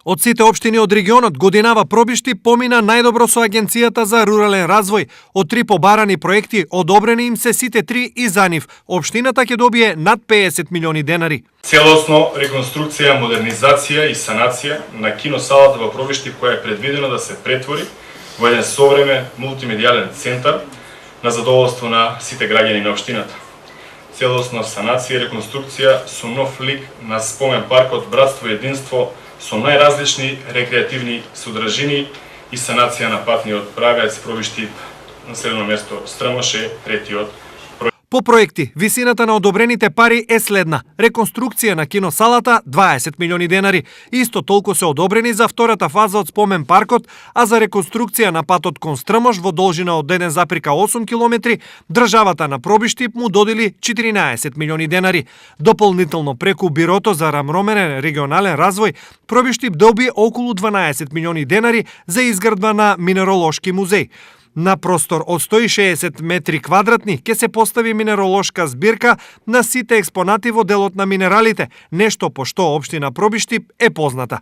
Од сите општини од регионот, годинава Пробишти помина најдобро со Агенцијата за рурален развој. Од 3 побарани проекти, одобрени им се сите 3 и за нив. Општината ќе добие над 50 милиони денари. Целосно реконструкција, модернизација и санација на киносалата во Пробишти, која е предвидено да се претвори во еден современ мултимедијален центар на задоволство на сите граѓани на општината. Целосна санација и реконструкција со нов лик на спомен паркот Братство и единство со најразлични рекреативни содржини и санација на патниот правец Пробишти, населено место Стрмош е третиот. По проекти, висината на одобрените пари е следна. Реконструкција на киносалата 20 милиони денари. Исто толку се одобрени за втората фаза од спомен паркот, а за реконструкција на патот кон Стрмош во должина од 1,8 километри, државата на Пробишти му додели 14 милиони денари. Дополнително преку Бирото за рамроменен регионален развој, Пробишти доби околу 12 милиони денари за изградба на минеролошки музеј. На простор од 160 метри квадратни ќе се постави минеролошка збирка на сите експонати во делот на минералите, нешто по што општина Пробишти е позната.